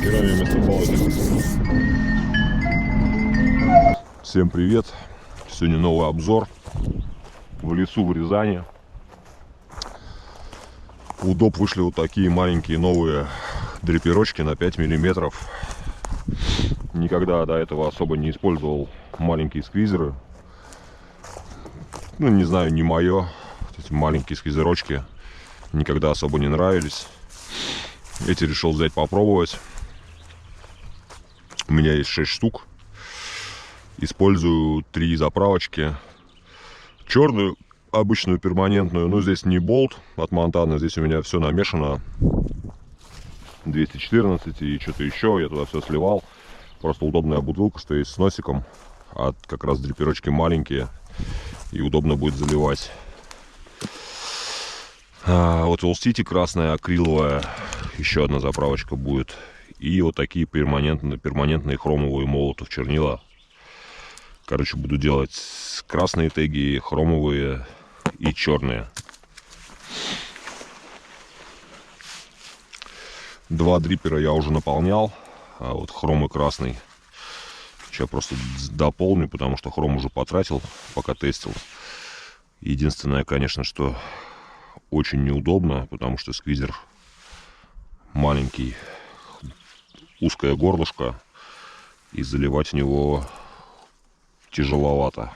Керамия вместо палочек. Всем привет! Сегодня новый обзор в лесу в Рязани. У ДОП вышли вот такие маленькие новые дрипперочки на 5 миллиметров. Никогда до этого особо не использовал маленькие сквизеры. Ну, не знаю, не мое. Эти маленькие сквизерочки никогда особо не нравились. Эти решил взять попробовать. У меня есть 6 штук. Использую 3 заправочки. Черную, обычную перманентную. Но здесь не болт от Монтаны. Здесь у меня все намешано. 214 и что-то еще. Я туда все сливал. Просто удобная бутылка, что есть с носиком. А как раз дрипперочки маленькие. И удобно будет заливать. Вот All City красная, акриловая. Еще одна заправочка будет. И вот такие перманентные хромовые молотов чернила. Короче, буду делать красные теги, хромовые и черные. 2 дриппера я уже наполнял. А вот хром и красный сейчас просто дополню, потому что хром уже потратил, пока тестил. Единственное, конечно, что очень неудобно, потому что сквизер маленький, узкое горлышко, и заливать в него тяжеловато.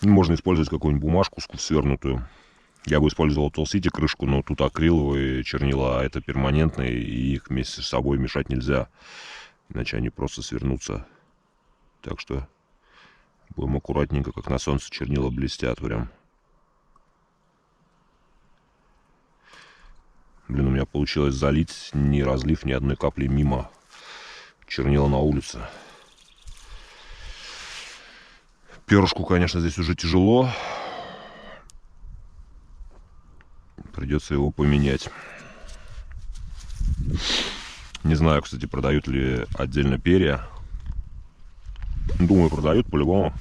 Можно использовать какую-нибудь бумажку свернутую. Я бы использовал All City крышку, но тут акриловые чернила, а это перманентные, и их вместе с собой мешать нельзя, иначе они просто свернутся. Так что будем аккуратненько, как на солнце чернила блестят прям. Блин, у меня получилось залить, не разлив ни одной капли мимо чернила на улице. Перышку, конечно, здесь уже тяжело. Придется его поменять. Не знаю, кстати, продают ли отдельно перья. Думаю, продают по-любому.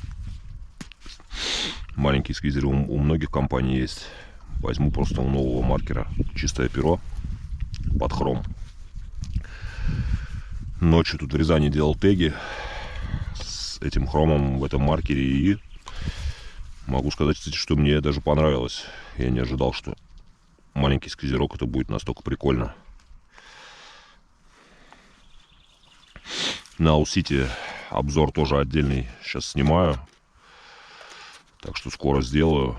Маленькие сквизеры у многих компаний есть. Возьму просто у нового маркера чистое перо под хром. Ночью тут в Рязани делал теги с этим хромом в этом маркере. И могу сказать, кстати, что мне даже понравилось. Я не ожидал, что маленький сквизерок это будет настолько прикольно. На All City обзор тоже отдельный сейчас снимаю. Так что скоро сделаю.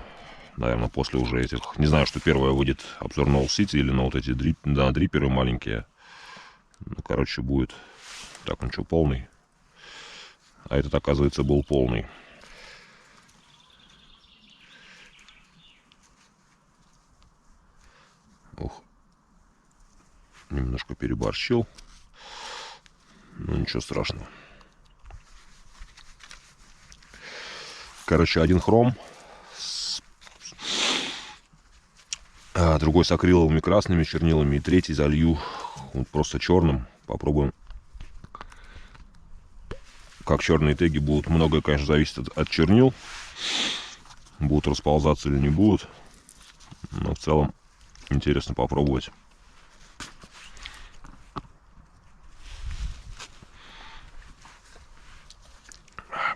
Наверное, после уже этих. Не знаю, что первое выйдет обзор на All City или на вот эти дрипперы маленькие. Ну, короче, будет. Так, он что, полный? А этот, оказывается, был полный. Ух. Немножко переборщил. Ну, ничего страшного. Короче, один хром. Другой с акриловыми красными чернилами. И третий залью вот просто черным. Попробуем. Как черные теги будут. Многое, конечно, зависит от чернил. Будут расползаться или не будут. Но в целом интересно попробовать.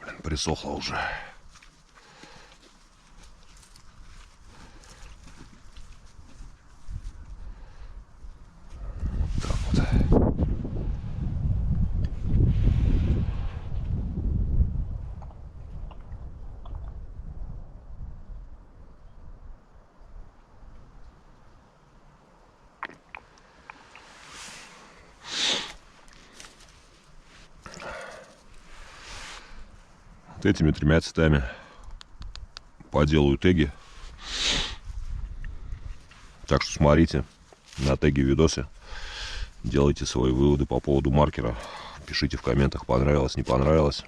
Блин, присохло уже. Этими 3 цветами поделаю теги. Так что смотрите на теги видосы. Делайте свои выводы по поводу маркера. Пишите в комментах, понравилось, не понравилось.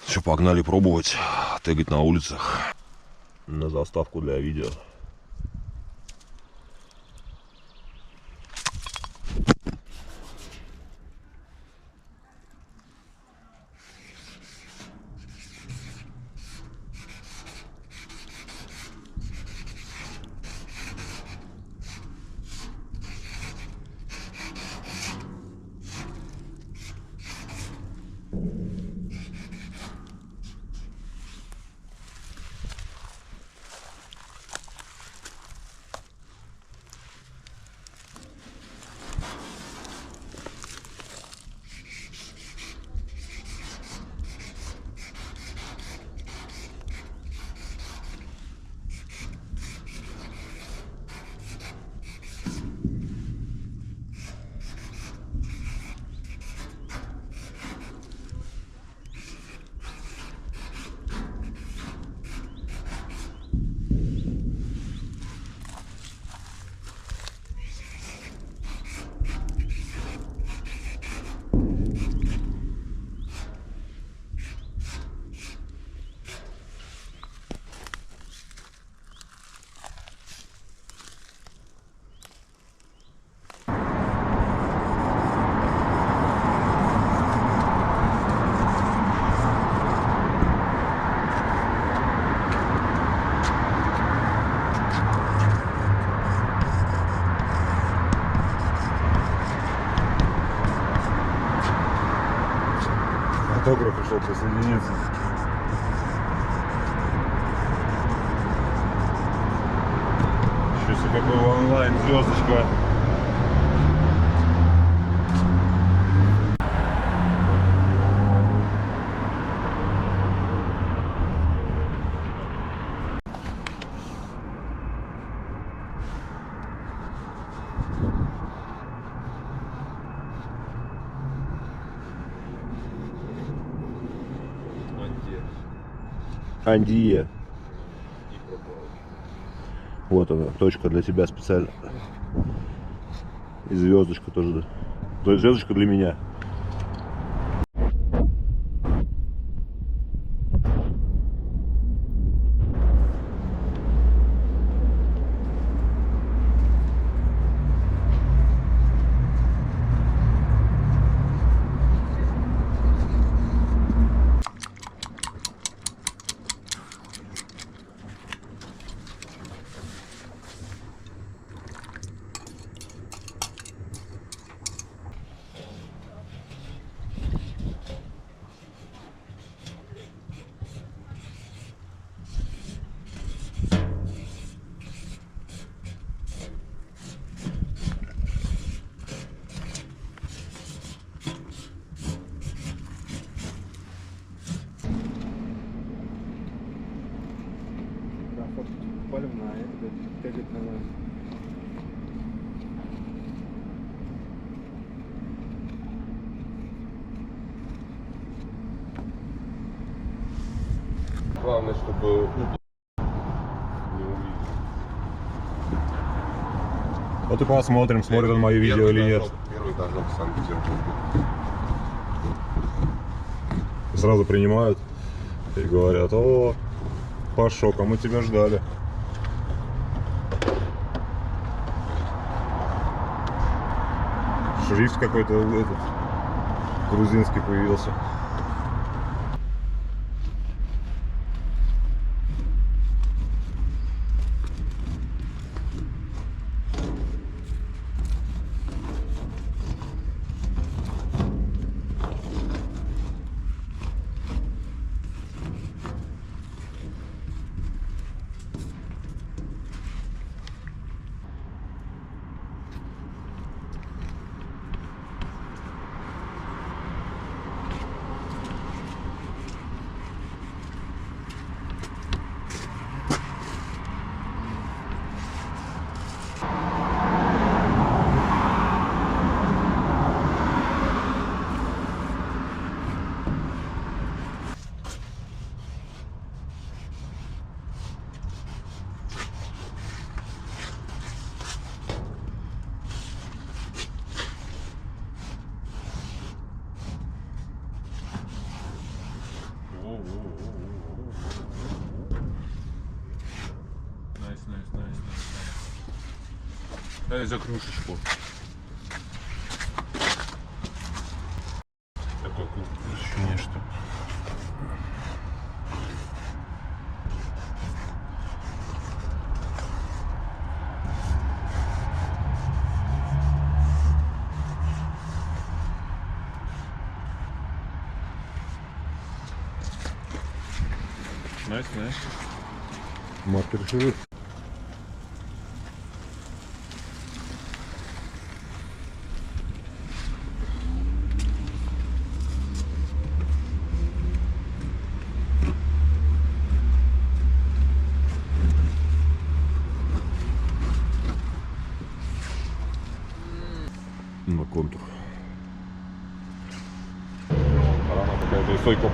Все, погнали пробовать тегать на улицах. На заставку для видео. Фотограф пришел присоединиться. Еще себе какой онлайн звездочка. Андия. Вот она, точка для тебя специально. И звездочка тоже. То есть звездочка для меня. Поливная, тягать надо. Главное, чтобы не увидел. Вот и посмотрим, смотрит он мое видео или нет. Первый должок в Санкт-Петербурге. Сразу принимают и говорят: о, Пашок, а мы тебя ждали. Шрифт какой-то этот грузинский появился. Дай за кружечку. Такое ощущение, что... Nice. Маркер шрифт. На контур. Рана какая-то и сойка.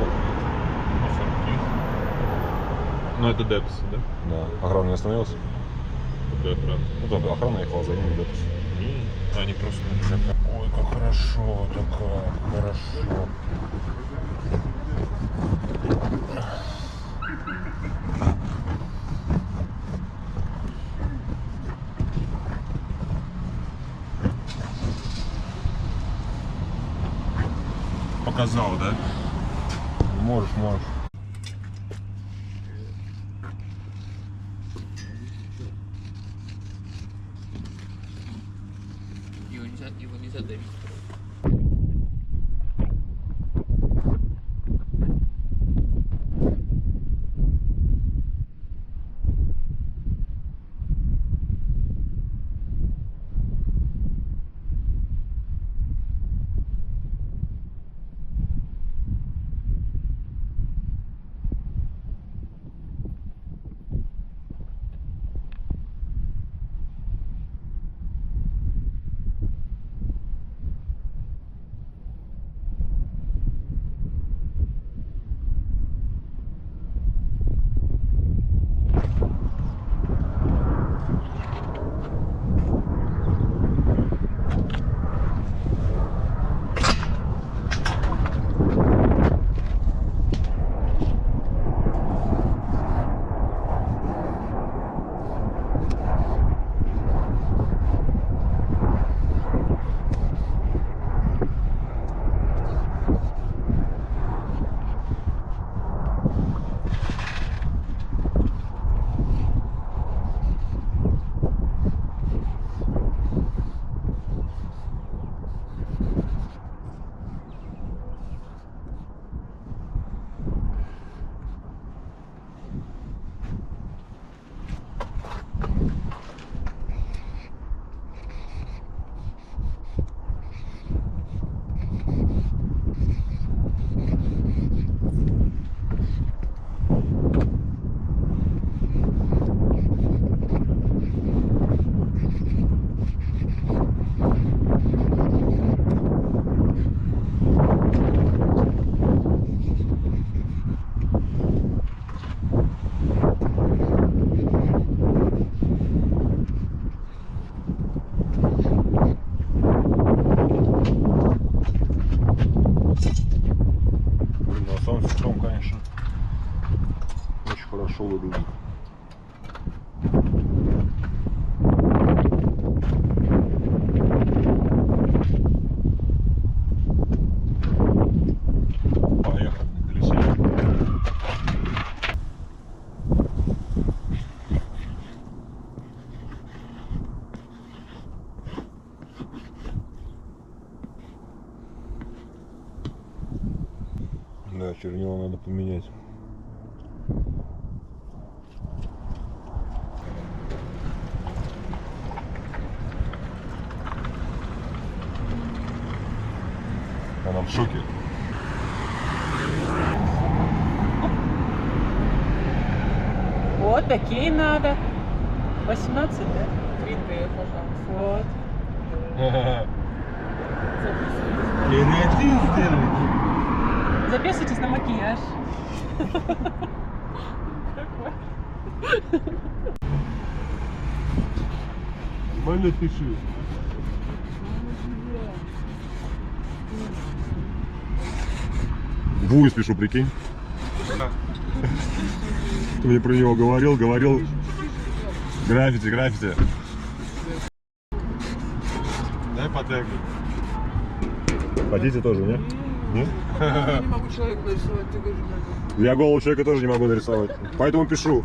Ну это Депс, да? Да. Охрана не остановилась? Какая охрана? Ну там охрана ехала за ними, да. Они просто на закат. Ой, как хорошо, так хорошо. Показал, да? Можешь. Его нельзя давить. Чернила надо поменять. Она в шоке. Вот такие надо. 18, да? 3D, пожалуйста. Вот. Кератин сделать. Записывайтесь на макияж. Нормально пиши. Вуй спешу, прикинь. Ты мне про него говорил. Граффити. Дай потегу. Хотите тоже, нет? Нет? Я не могу человека нарисовать, ты говоришь, надо. Я голову человека тоже не могу нарисовать. Поэтому пишу.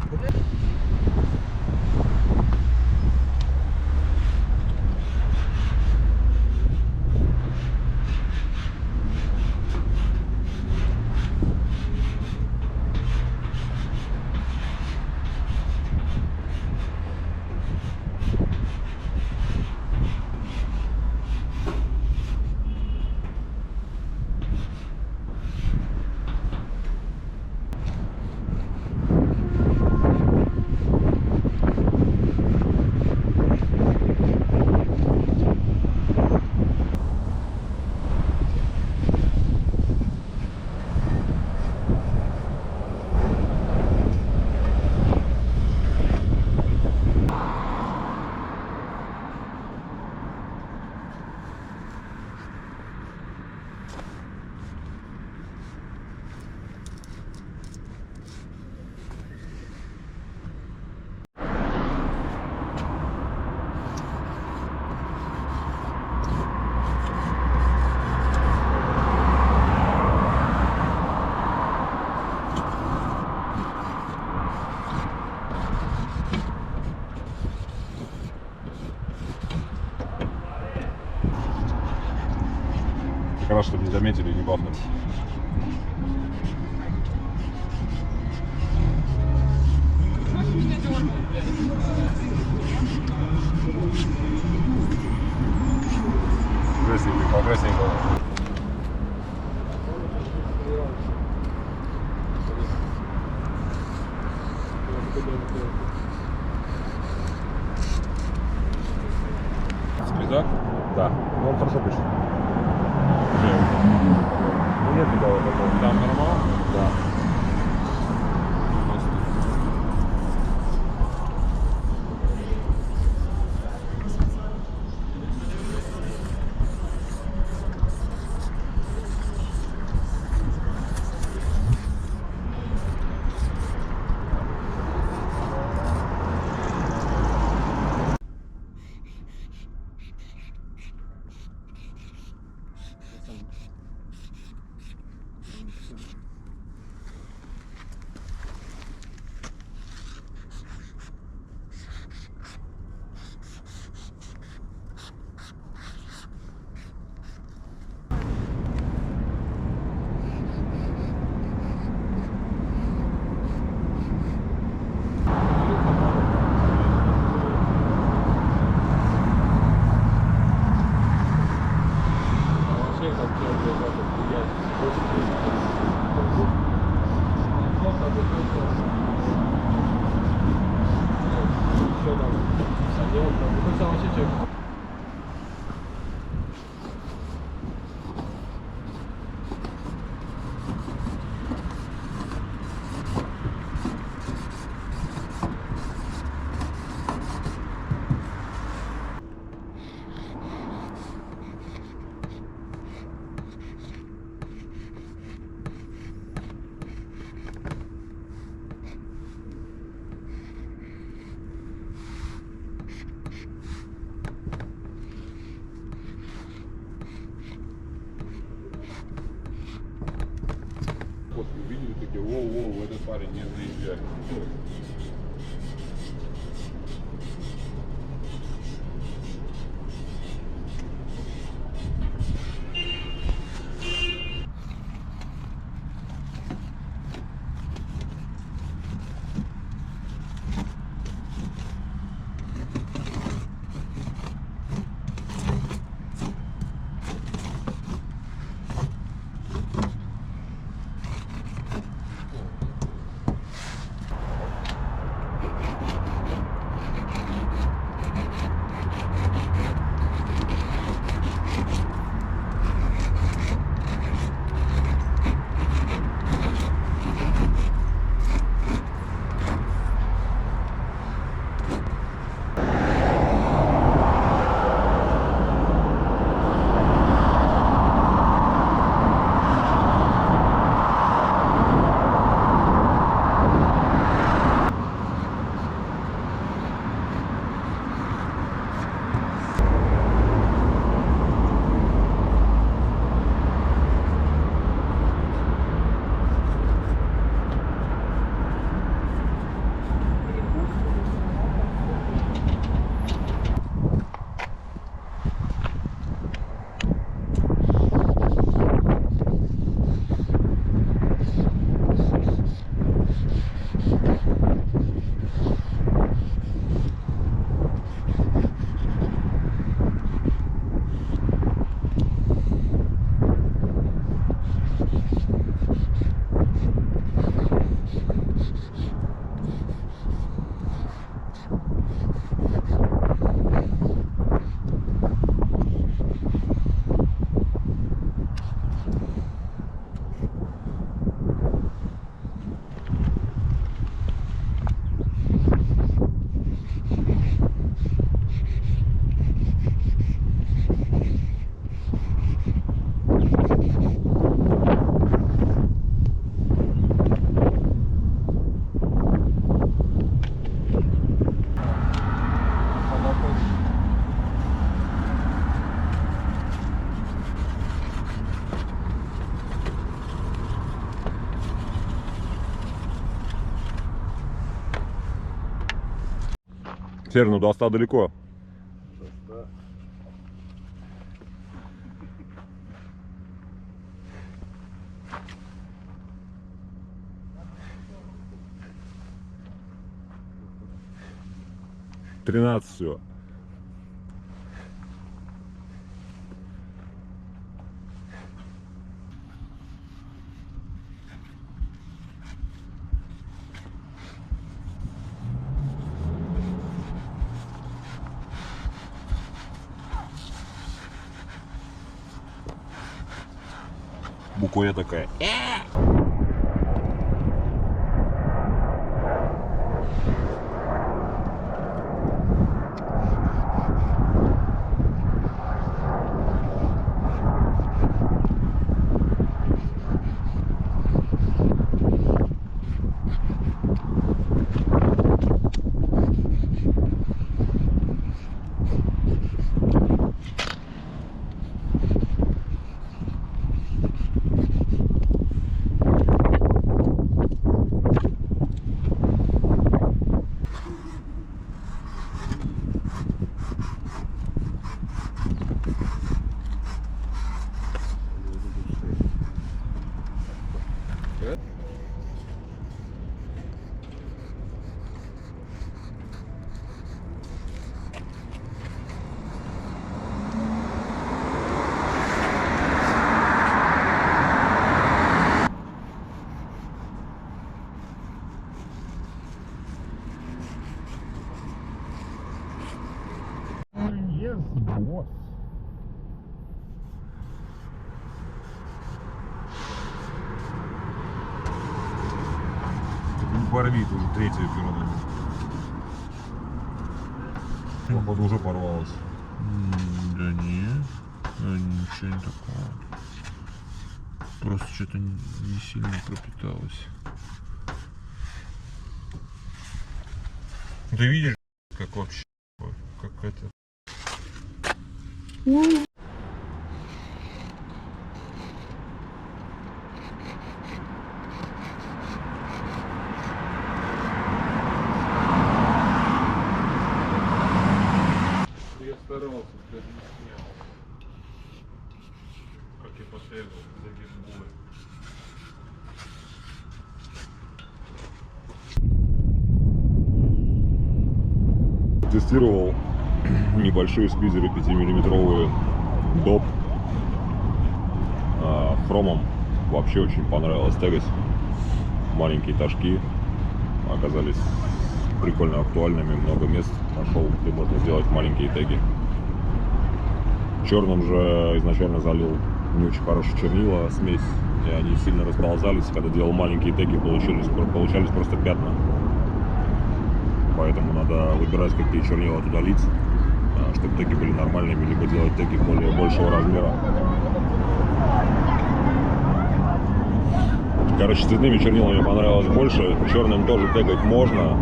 Хорошо, что не заметили, не бахнули. Красненько. Спизак? Да, ну он хорошо пишет. Ну нет никого такого. Там нормально? Да. Увидели такие, воу, этот парень не заезжает. Серый, ну до 100 далеко. Тринадцать всего. Буквоя такая. Не порви, это уже третья пирога. Походу уже порвалась. Да нет, ничего не такого. Просто что-то не сильно пропиталось. Ты видишь, как вообще, как это... Я старался, даже не снял. Как я последовал за геймбой. Тестировал небольшие спизеры 5-миллиметровые доп. Хромом вообще очень понравилось тегать. Маленькие ташки оказались прикольно актуальными, много мест нашел, где можно сделать маленькие теги. Черным же изначально залил не очень хорошие чернила, смесь, и они сильно расползались. Когда делал маленькие теги, получались просто пятна. Поэтому надо выбирать, какие чернила туда лить, чтобы теги были нормальными, либо делать теги большего размера. Короче, цветными чернилами мне понравилось больше, черным тоже тегать можно.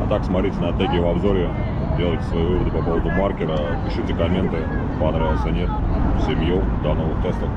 А так смотрите на теги в обзоре, делайте свои выводы по поводу маркера, пишите комменты, понравился, нет. Всем йоу, до новых тестов.